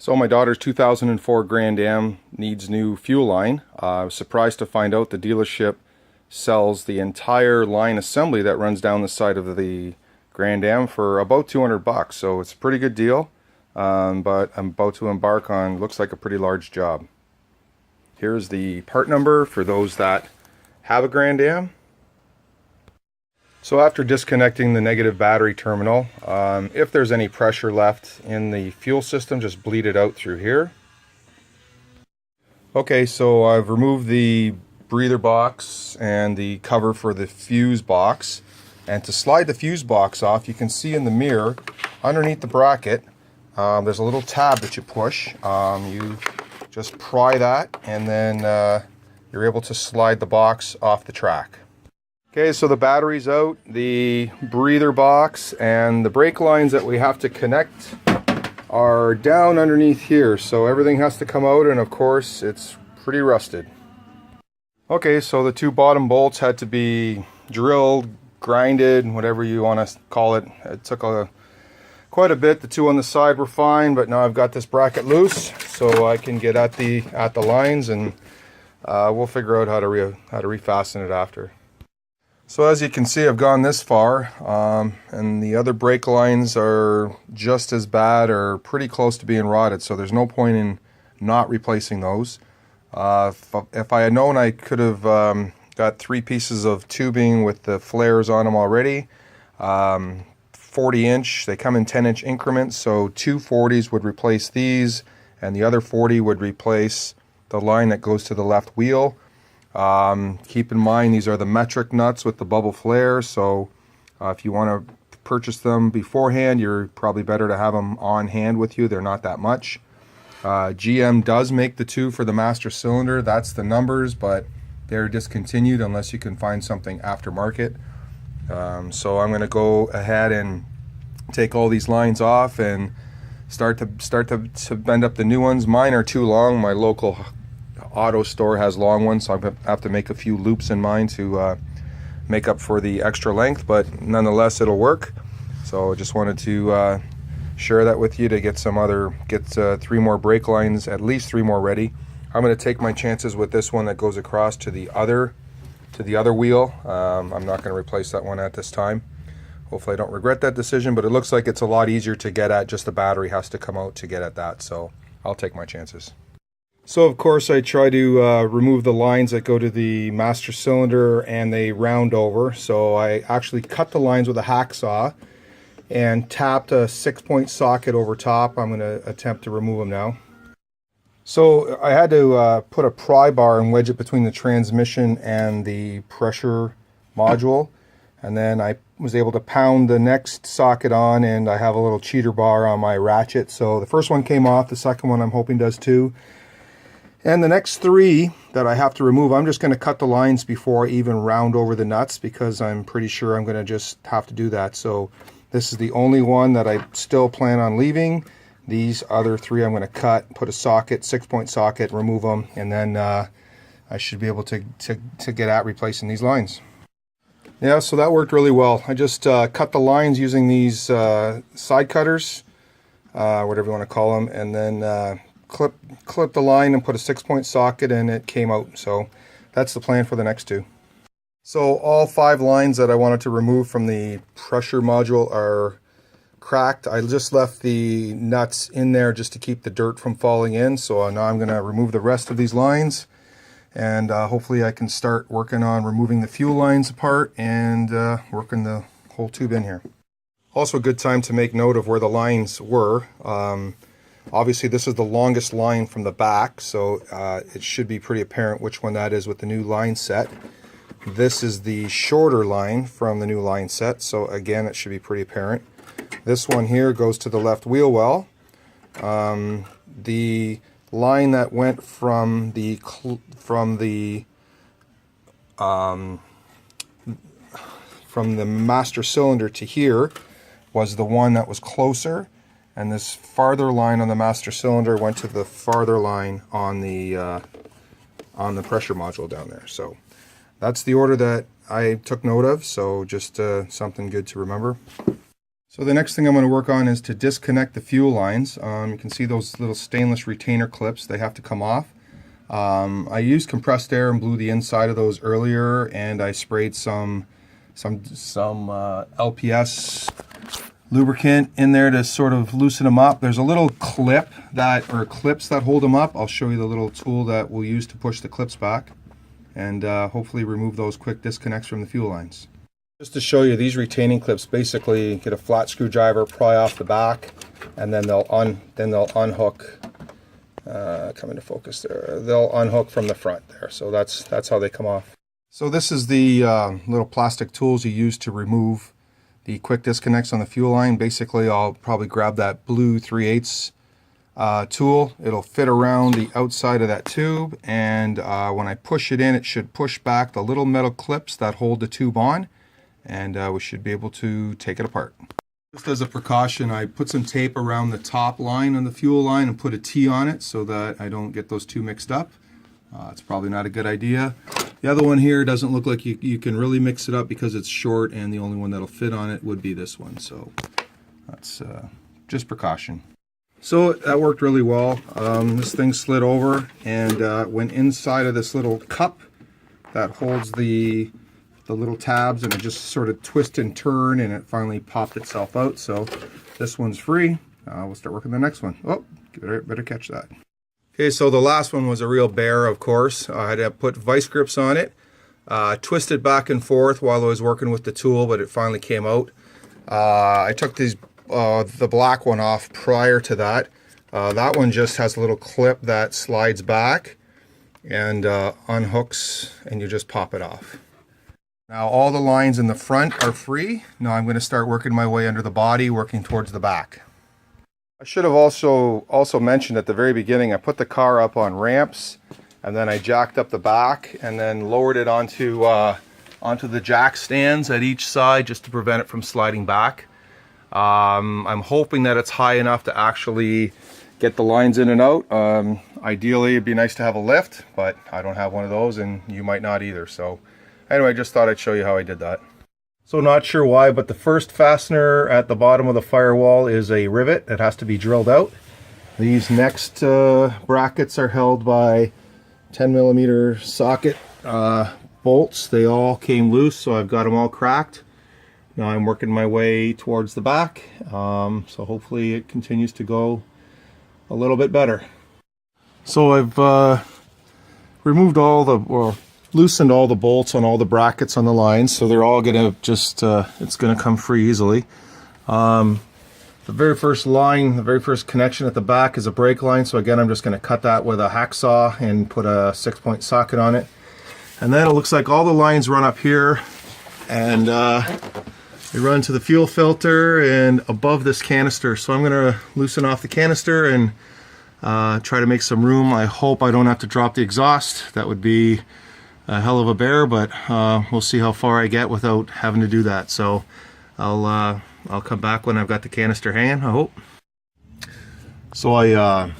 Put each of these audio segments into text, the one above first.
So my daughter's 2004 Grand Am needs new fuel line. I was surprised to find out the dealership sells the entire line assembly that runs down the side of the Grand Am for about 200 bucks. So it's a pretty good deal, but I'm about to embark on, looks like a pretty large job. Here's the part number for those that have a Grand Am. So after disconnecting the negative battery terminal, if there's any pressure left in the fuel system, just bleed it out through here. Okay, so I've removed the breather box and the cover for the fuse box. And to slide the fuse box off, you can see in the mirror, underneath the bracket, there's a little tab that you push. You just pry that, and then you're able to slide the box off the track. Okay, so the battery's out, the breather box, and the brake lines that we have to connect are down underneath here. So everything has to come out, and of course it's pretty rusted. Okay, so the two bottom bolts had to be drilled, grinded, whatever you want to call it. It took quite a bit. The two on the side were fine, but now I've got this bracket loose, so I can get at the lines, and we'll figure out how to refasten it after. So as you can see, I've gone this far, and the other brake lines are just as bad or pretty close to being rotted, so there's no point in not replacing those. If I had known, I could have got 3 pieces of tubing with the flares on them already. 40-inch, they come in 10-inch increments, so 2 40s would replace these, and the other 40 would replace the line that goes to the left wheel. Keep in mind, these are the metric nuts with the bubble flare, so if you want to purchase them beforehand, you're probably better to have them on hand with you. They're not that much. GM does make the 2 for the master cylinder. That's the numbers, but they're discontinued unless you can find something aftermarket. So I'm going to go ahead and take all these lines off and start to bend up the new ones. Mine are too long. My local auto store has long ones, so I have to make a few loops in mine to make up for the extra length, but nonetheless it'll work. So I just wanted to share that with you to get 3 more brake lines, at least 3 more ready. I'm going to take my chances with this one that goes across to the other wheel. I'm not going to replace that one at this time. Hopefully I don't regret that decision, but it looks like it's a lot easier to get at. Just the battery has to come out to get at that, so I'll take my chances. So of course I try to remove the lines that go to the master cylinder, and they round over. So I actually cut the lines with a hacksaw and tapped a 6-point socket over top. I'm going to attempt to remove them now. So I had to put a pry bar and wedge it between the transmission and the pressure module, and then I was able to pound the next socket on, and I have a little cheater bar on my ratchet. So the first one came off, the second one I'm hoping does too. And the next 3 that I have to remove, I'm just going to cut the lines before I even round over the nuts, because I'm pretty sure I'm going to just have to do that. So this is the only one that I still plan on leaving. These other 3 I'm going to cut, put a socket, 6-point socket, remove them, and then I should be able to get at replacing these lines. Yeah, so that worked really well. I just cut the lines using these side cutters, whatever you want to call them, and then clip the line and put a 6-point socket, and it came out. So that's the plan for the next 2. So all 5 lines that I wanted to remove from the pressure module are cracked. I just left the nuts in there just to keep the dirt from falling in. So now I'm going to remove the rest of these lines, and hopefully I can start working on removing the fuel lines apart and working the whole tube in here. Also a good time to make note of where the lines were. Obviously this is the longest line from the back, so it should be pretty apparent which one that is with the new line set. This is the shorter line from the new line set, so again it should be pretty apparent. This one here goes to the left wheel well. The line that went from the master cylinder to here was the one that was closer. And this farther line on the master cylinder went to the farther line on the pressure module down there. So that's the order that I took note of. So just something good to remember. So the next thing I'm going to work on is to disconnect the fuel lines. You can see those little stainless retainer clips, they have to come off. I used compressed air and blew the inside of those earlier, and I sprayed some LPS lubricant in there to sort of loosen them up. There's a little clip or clips that hold them up. I'll show you the little tool that we'll use to push the clips back and hopefully remove those quick disconnects from the fuel lines. Just to show you, these retaining clips basically get a flat screwdriver, pry off the back, and then they'll unhook. Come into focus there. They'll unhook from the front there. So that's how they come off. So this is the little plastic tools you use to remove the quick disconnects on the fuel line. Basically, I'll probably grab that blue 3/8 tool. It'll fit around the outside of that tube, and when I push it in, it should push back the little metal clips that hold the tube on, and we should be able to take it apart. Just as a precaution, I put some tape around the top line on the fuel line and put a T on it so that I don't get those two mixed up. It's probably not a good idea. The other one here doesn't look like you can really mix it up because it's short, and the only one that'll fit on it would be this one. So that's just precaution. So that worked really well. This thing slid over and went inside of this little cup that holds the little tabs, and it just sort of twist and turn, and it finally popped itself out. So this one's free. We'll start working the next one. Oh, better catch that. Okay, so the last one was a real bear, of course. I had to put vice grips on it, twisted back and forth while I was working with the tool, but it finally came out. I took these the black one off prior to that. That one just has a little clip that slides back and unhooks, and you just pop it off. Now all the lines in the front are free. Now I'm going to start working my way under the body, working towards the back. I should have also mentioned at the very beginning, I put the car up on ramps, and then I jacked up the back and then lowered it onto the jack stands at each side just to prevent it from sliding back. I'm hoping that it's high enough to actually get the lines in and out. Ideally, it'd be nice to have a lift, but I don't have one of those, and you might not either. So anyway, just thought I'd show you how I did that. So not sure why, but the first fastener at the bottom of the firewall is a rivet. It has to be drilled out. These next brackets are held by 10mm socket bolts. They all came loose, so I've got them all cracked. Now I'm working my way towards the back, so hopefully it continues to go a little bit better. So I've removed all the, loosened all the bolts on all the brackets on the lines, so they're all gonna just it's gonna come free easily. The very first line, the very first connection at the back is a brake line, so again I'm just gonna cut that with a hacksaw and put a 6-point socket on it. And then it looks like all the lines run up here, and they run to the fuel filter and above this canister. So I'm gonna loosen off the canister and try to make some room. I hope I don't have to drop the exhaust. That would be a hell of a bear, but we'll see how far I get without having to do that. So I'll come back when I've got the canister hanging, I hope. So I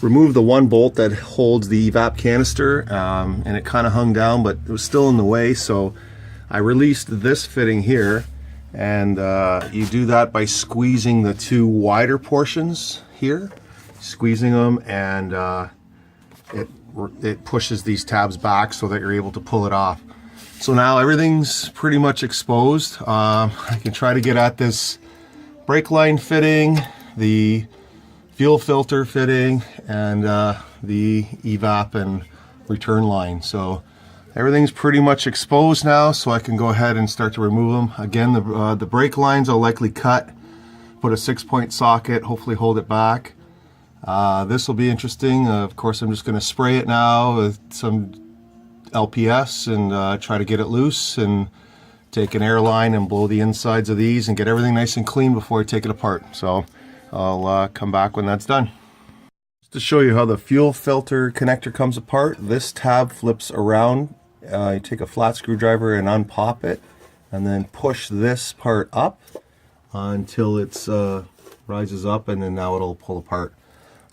removed the one bolt that holds the evap canister, and it kind of hung down, but it was still in the way. So I released this fitting here, and you do that by squeezing the two wider portions here, squeezing them, and it pushes these tabs back so that you're able to pull it off. So now everything's pretty much exposed. I can try to get at this brake line fitting, the fuel filter fitting, and the evap and return line. So everything's pretty much exposed now, so I can go ahead and start to remove them. Again, the brake lines I'll likely cut, put a 6-point socket, hopefully hold it back. This will be interesting. Of course, I'm just going to spray it now with some LPS and try to get it loose, and take an air line and blow the insides of these and get everything nice and clean before I take it apart. So I'll come back when that's done. Just to show you how the fuel filter connector comes apart, this tab flips around. You take a flat screwdriver and unpop it, and then push this part up until it's rises up, and then now it'll pull apart.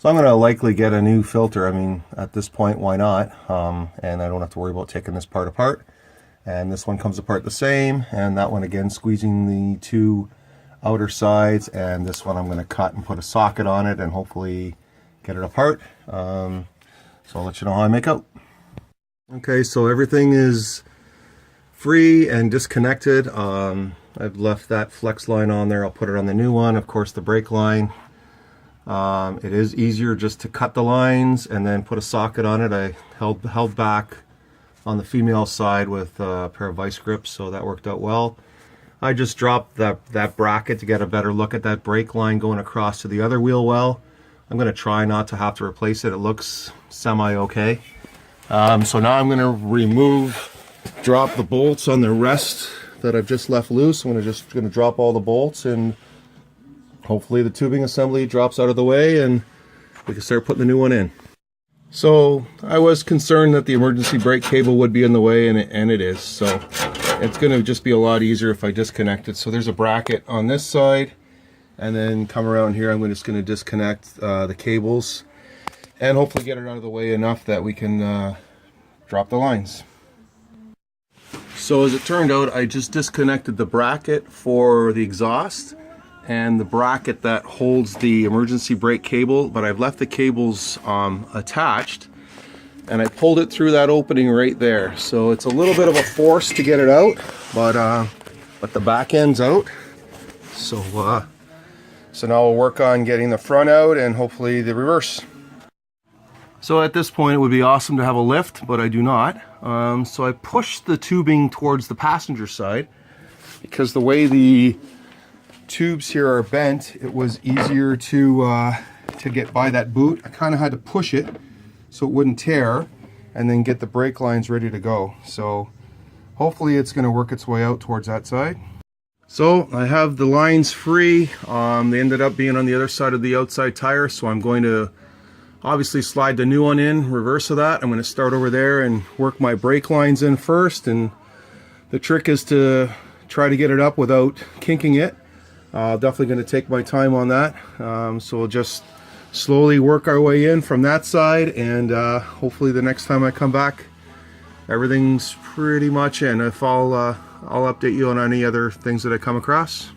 So I'm going to likely get a new filter. I mean, at this point, why not? And I don't have to worry about taking this part apart. And this one comes apart the same, and that one again, squeezing the two outer sides, and this one I'm going to cut and put a socket on it and hopefully get it apart. So I'll let you know how I make out. Okay, so everything is free and disconnected. I've left that flex line on there. I'll put it on the new one. Of course, the brake line. It is easier just to cut the lines and then put a socket on it. I held back on the female side with a pair of vice grips, so that worked out well. I just dropped that bracket to get a better look at that brake line going across to the other wheel well. I'm going to try not to have to replace it. It looks semi-okay. So now I'm going to drop the bolts on the rest that I've just left loose. I'm just going to drop all the bolts, and hopefully the tubing assembly drops out of the way and we can start putting the new one in. So I was concerned that the emergency brake cable would be in the way, and it is. So it's going to just be a lot easier if I disconnect it. So there's a bracket on this side, and then come around here. I'm just going to disconnect the cables and hopefully get it out of the way enough that we can drop the lines. So as it turned out, I just disconnected the bracket for the exhaust and the bracket that holds the emergency brake cable, but I've left the cables attached, and I pulled it through that opening right there. So it's a little bit of a force to get it out, but the back end's out. So now we'll work on getting the front out and hopefully the reverse. So at this point it would be awesome to have a lift, but I do not. So I pushed the tubing towards the passenger side because the way the tubes here are bent, it was easier to get by that boot. I kind of had to push it so it wouldn't tear and then get the brake lines ready to go. So hopefully it's going to work its way out towards that side. So I have the lines free. They ended up being on the other side of the outside tire, so I'm going to obviously slide the new one in, reverse of that. I'm going to start over there and work my brake lines in first, and the trick is to try to get it up without kinking it. Definitely going to take my time on that. So we'll just slowly work our way in from that side, and hopefully the next time I come back everything's pretty much in. If I'll update you on any other things that I come across.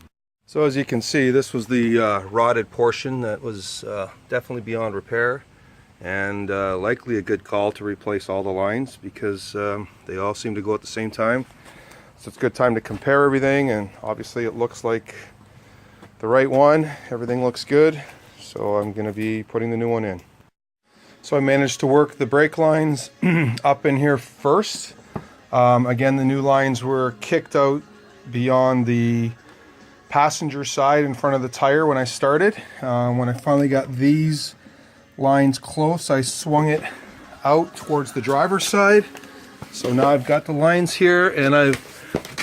So as you can see, this was the rotted portion that was definitely beyond repair, and likely a good call to replace all the lines because they all seem to go at the same time. So it's a good time to compare everything, and obviously it looks like the right one. Everything looks good, so I'm going to be putting the new one in. So I managed to work the brake lines up in here first. Again, the new lines were kicked out beyond the passenger side in front of the tire when I started. When I finally got these lines close, I swung it out towards the driver's side. So now I've got the lines here, and I've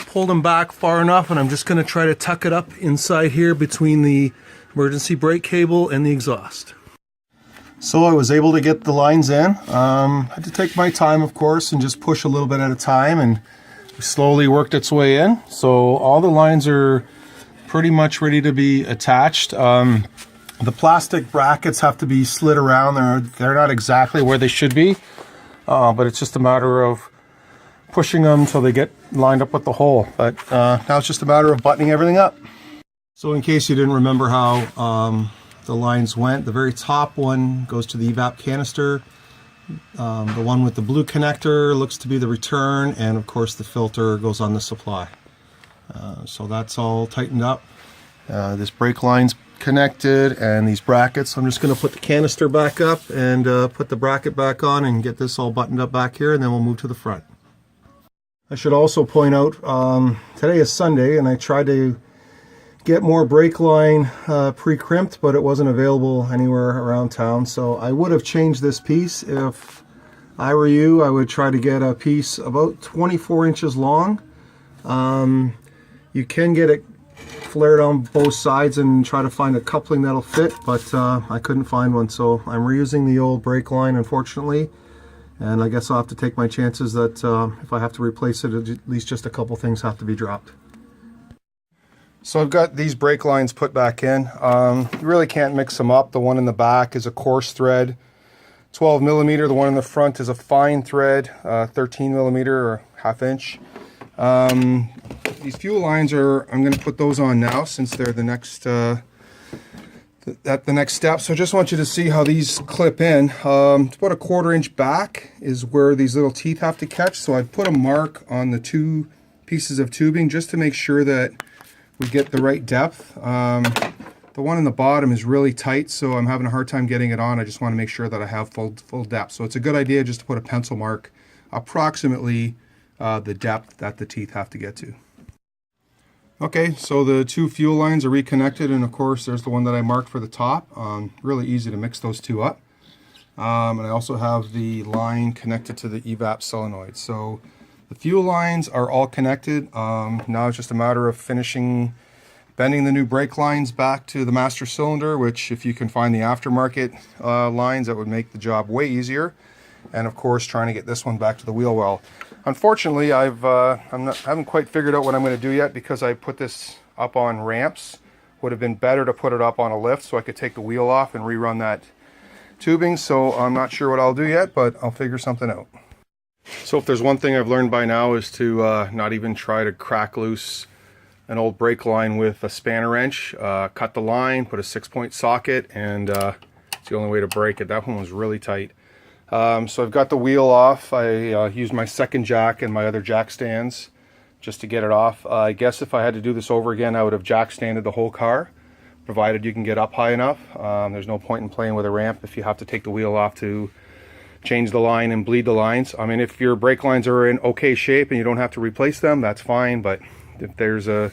pulled them back far enough, and I'm just going to try to tuck it up inside here between the emergency brake cable and the exhaust. So I was able to get the lines in. I had to take my time, of course, and just push a little bit at a time, and slowly worked its way in. So all the lines are pretty much ready to be attached. The plastic brackets have to be slid around. They're not exactly where they should be, but it's just a matter of pushing them until they get lined up with the hole. But now it's just a matter of buttoning everything up. So in case you didn't remember how the lines went, the very top one goes to the evap canister. The one with the blue connector looks to be the return, and of course the filter goes on the supply. So that's all tightened up. This brake line's connected, and these brackets. I'm just going to put the canister back up and put the bracket back on and get this all buttoned up back here, and then we'll move to the front. I should also point out, today is Sunday, and I tried to get more brake line pre-crimped, but it wasn't available anywhere around town. So I would have changed this piece. If I were you, I would try to get a piece about 24 inches long. You can get it flared on both sides and try to find a coupling that'll fit, but I couldn't find one, so I'm reusing the old brake line, unfortunately. And I guess I'll have to take my chances that if I have to replace it, at least just a couple things have to be dropped. So I've got these brake lines put back in. You really can't mix them up. The one in the back is a coarse thread, 12 millimeter. The one in the front is a fine thread, 13 millimeter or ½ inch. The these fuel lines I'm going to put those on now since they're the next the next step. So I just want you to see how these clip in. It's about a 1/4 inch back is where these little teeth have to catch. So I put a mark on the 2 pieces of tubing just to make sure that we get the right depth. The one in the bottom is really tight, so I'm having a hard time getting it on. I just want to make sure that I have full depth. So it's a good idea just to put a pencil mark approximately the depth that the teeth have to get to. Okay, so the 2 fuel lines are reconnected, and of course there's the one that I marked for the top. Really easy to mix those 2 up. And I also have the line connected to the evap solenoid. So the fuel lines are all connected. Now it's just a matter of bending the new brake lines back to the master cylinder, which if you can find the aftermarket lines, that would make the job way easier. And of course, trying to get this one back to the wheel well. Unfortunately, I haven't quite figured out what I'm going to do yet because I put this up on ramps. Would have been better to put it up on a lift so I could take the wheel off and rerun that tubing. So I'm not sure what I'll do yet, but I'll figure something out. So if there's one thing I've learned by now is to not even try to crack loose an old brake line with a spanner wrench. Cut the line, put a 6-point socket, and it's the only way to break it. That one was really tight. So I've got the wheel off. I used my second jack and my other jack stands just to get it off. I guess if I had to do this over again, I would have jack standed the whole car, provided you can get up high enough. There's no point in playing with a ramp if you have to take the wheel off to change the line and bleed the lines. I mean, if your brake lines are in okay shape and you don't have to replace them, that's fine, but if there's a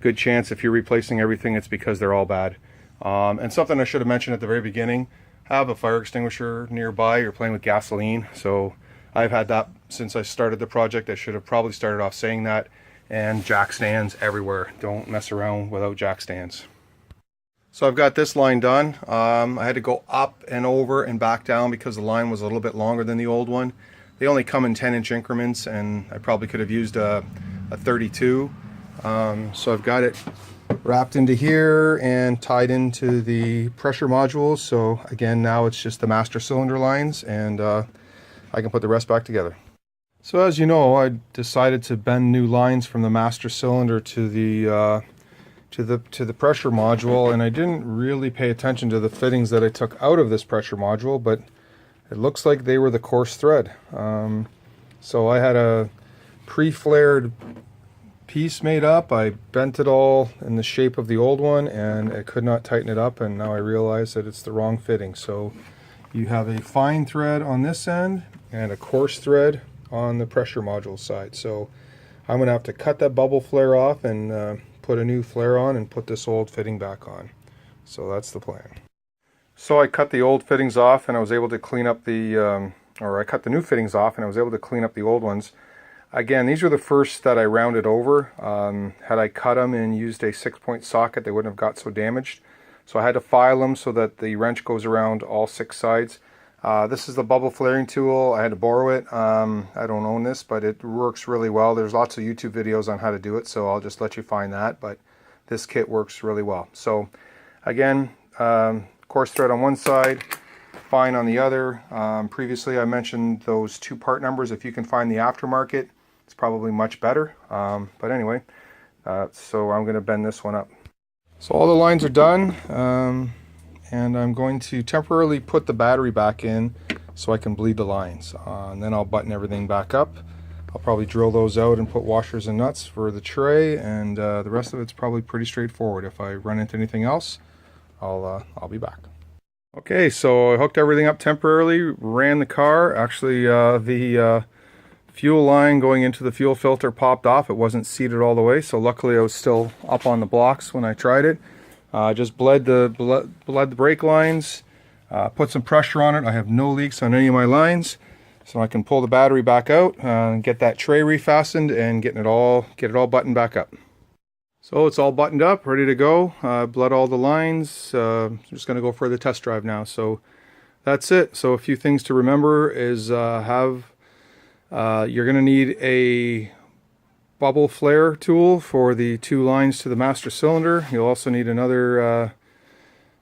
good chance if you're replacing everything, it's because they're all bad. And something I should have mentioned at the very beginning, have a fire extinguisher nearby. You're playing with gasoline, so I've had that since I started the project. I should have probably started off saying that. And jack stands everywhere. Don't mess around without jack stands. So I've got this line done. I had to go up and over and back down because the line was a little bit longer than the old one. They only come in 10-inch increments, and I probably could have used a 32. So I've got it wrapped into here and tied into the pressure modules. So again, now it's just the master cylinder lines, and I can put the rest back together. So as you know, I decided to bend new lines from the master cylinder to the pressure module, and I didn't really pay attention to the fittings that I took out of this pressure module, but it looks like they were the coarse thread. So I had a pre-flared piece made up. I bent it all in the shape of the old one, and I could not tighten it up, and now I realize that it's the wrong fitting. So you have a fine thread on this end and a coarse thread on the pressure module side. So I'm going to have to cut that bubble flare off and put a new flare on and put this old fitting back on. So that's the plan. So I cut the old fittings off, and I was able to clean up I cut the new fittings off, and I was able to clean up the old ones. Again, these are the first that I rounded over. Had I cut them and used a 6-point socket, they wouldn't have got so damaged. So I had to file them so that the wrench goes around all 6 sides. This is the bubble flaring tool. I had to borrow it. I don't own this, but it works really well. There's lots of YouTube videos on how to do it, so I'll just let you find that. But this kit works really well. So again, coarse thread on one side, fine on the other. Previously I mentioned those 2 part numbers. If you can find the aftermarket, it's probably much better. But anyway, so I'm going to bend this one up. So all the lines are done, and I'm going to temporarily put the battery back in so I can bleed the lines. And then I'll button everything back up. I'll probably drill those out and put washers and nuts for the tray, and the rest of it's probably pretty straightforward. If I run into anything else, I'll be back. Okay, so I hooked everything up temporarily, ran the car. Actually, the fuel line going into the fuel filter popped off. It wasn't seated all the way, so luckily I was still up on the blocks when I tried it. Just bled the brake lines, put some pressure on it. I have no leaks on any of my lines, so I can pull the battery back out and get that tray refastened and get it all buttoned back up. So it's all buttoned up, ready to go. Bled all the lines. I'm just going to go for the test drive now. So that's it. So a few things to remember is you're going to need a bubble flare tool for the 2 lines to the master cylinder. You'll also need another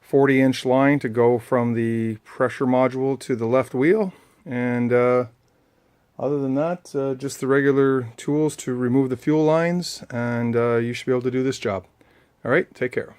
40-inch line to go from the pressure module to the left wheel. And Other than that, just the regular tools to remove the fuel lines, and you should be able to do this job. All right, take care.